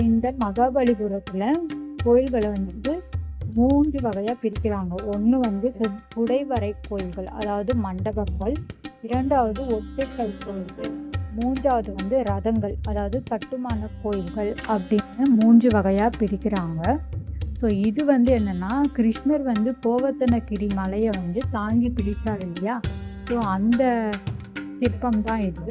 இந்த மகாபலிபுரத்தில் கோயில்களை வந்து 3 வகையாக பிரிக்கிறாங்க. ஒன்று வந்து குடைவரை கோயில்கள், அதாவது மண்டபங்கள். 2வது ஒற்றைக்கல் கோயில்கள். 3வது வந்து ரதங்கள், அதாவது கட்டுமான கோயில்கள் அப்படின்னு 3 வகையாக பிரிக்கிறாங்க. ஸோ இது வந்து என்னென்னா, கிருஷ்ணர் வந்து கோவர்த்தனகிரி மலையை வந்து தாங்கி பிடிச்சார் இல்லையா? ஸோ அந்த சிற்பம் தான் இது.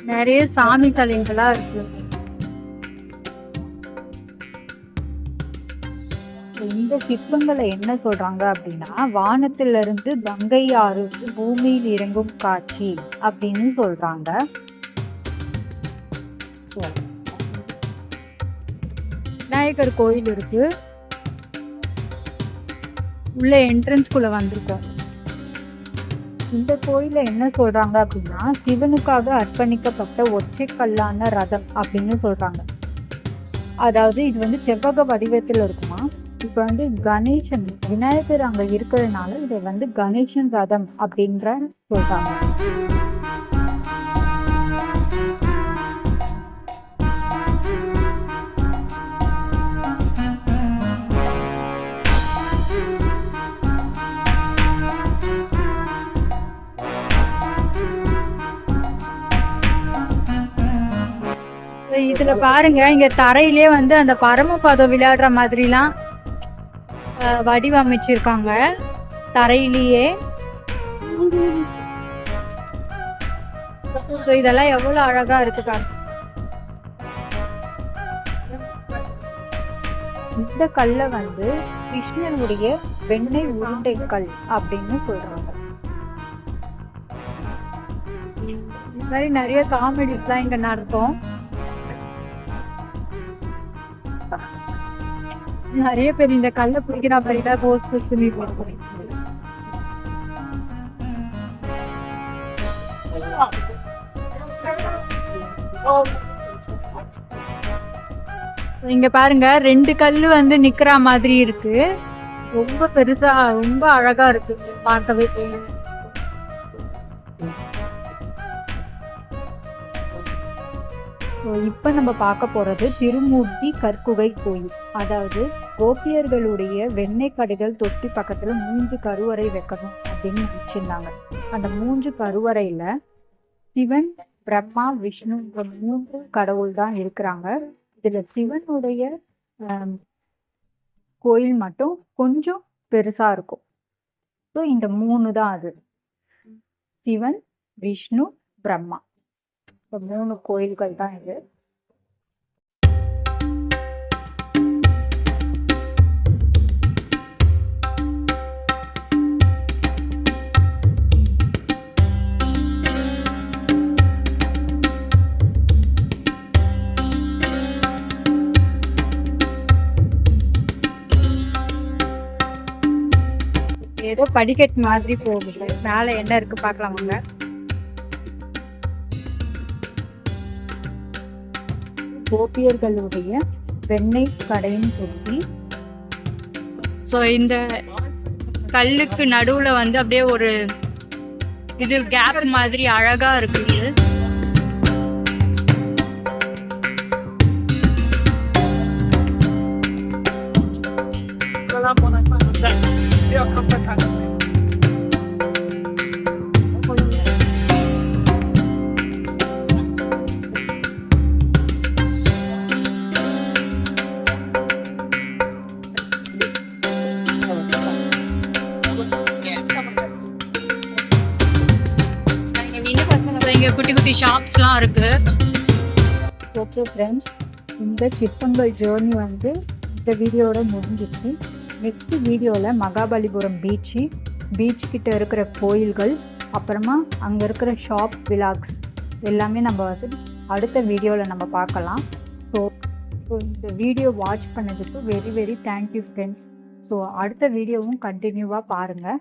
நிறைய சாமி தலைங்களா இருக்கு. இந்த சிற்பங்களை என்ன சொல்றாங்க அப்படின்னா, வானத்திலிருந்து கங்கை ஆறு பூமியில் இறங்கும் காட்சி அப்படின்னு சொல்றாங்க. விநாயகர் கோயில் இருக்கு. உள்ள என்ட்ரன்ஸ்குள்ள வந்திருக்கோம். இந்த கோயில என்ன சொல்றாங்க அப்படின்னா, சிவனுக்காக அர்ப்பணிக்கப்பட்ட ஒற்றைக்கல்லான ரதம் அப்படின்னு சொல்றாங்க. அதாவது இது வந்து செவ்வக வடிவத்தில் இருக்குமா. இப்ப வந்து கணேசன், விநாயகர் அங்க இருக்கிறதுனால இதை வந்து கணேசன் ரதம் அப்படின்ற சொல்றாங்க. இதுல பாருங்க, இங்க தரையிலே வந்து அந்த பரமபதம் விளையாடுற மாதிரிலாம் வடிவமைச்சிருக்காங்க தரையிலேயே. இதெல்லாம் எவ்வளவு அழகா இருக்கு பாருங்க. இந்த கல்லை வந்து கிருஷ்ணனுடைய வெண்ணெய் உருண்டை கல் அப்படின்னு சொல்றாங்க. இந்த மாதிரி நிறைய காமெடிஸ்லாம் இங்க நடக்கும். நிறைய பேர் இந்த கல்லை பிடிக்கிற அப்படிதான் போஸ்ட் சொல்லி போடுவோம். இங்க பாருங்க, 2 கல்லு வந்து நிக்கிற மாதிரி இருக்கு. ரொம்ப பெருசா, ரொம்ப அழகா இருக்கு பார்க்கவே. இப்ப நம்ம பார்க்க போறது திருமூர்த்தி கற்குகை கோயில். அதாவது கோபியர்களுடைய வெண்ணெய் கடைகள் தொட்டி பக்கத்துல 3 கருவறை வைக்கணும் அப்படின்னு நினைச்சிருந்தாங்க. அந்த 3 கருவறையில சிவன், பிரம்மா, விஷ்ணு 3 கடவுள் தான் இருக்கிறாங்க. இதுல சிவனுடைய கோயில் மட்டும் கொஞ்சம் பெருசா இருக்கும். ஸோ இந்த 3 தான் அது. சிவன், விஷ்ணு, பிரம்மா, 3 கோயில்கள் தான் இது. ஏதோ படிக்கட்டு மாதிரி போகுது. மேல என்ன இருக்கு பார்க்கலாமாங்க? கோபியர்களுடைய வெண்ணெய் கடையின் தொட்டி. ஸோ இந்த கல்லுக்கு நடுவுல வந்து அப்படியே ஒரு இது கேப் மாதிரி அழகா இருக்குது. இங்க குட்டி குட்டி ஷாப்ஸ்லாம் இருக்கு. ஓகே ஃப்ரெண்ட்ஸ், இந்த சிற்பங்கள் ஜேர்னி வந்து இந்த வீடியோட முடிஞ்சிச்சு. நெக்ஸ்ட் வீடியோவில் மகாபலிபுரம் பீச் கிட்ட இருக்கிற கோயில்கள், அப்புறமா அங்கே இருக்கிற ஷாப் விலாக்ஸ் எல்லாமே நம்ம வந்து அடுத்த வீடியோவில் நம்ம பார்க்கலாம். ஸோ இந்த வீடியோ வாட்ச் பண்ணதுக்கு very very thank you friends. So அடுத்த வீடியோவும் கண்டினியூவாக பாருங்கள்.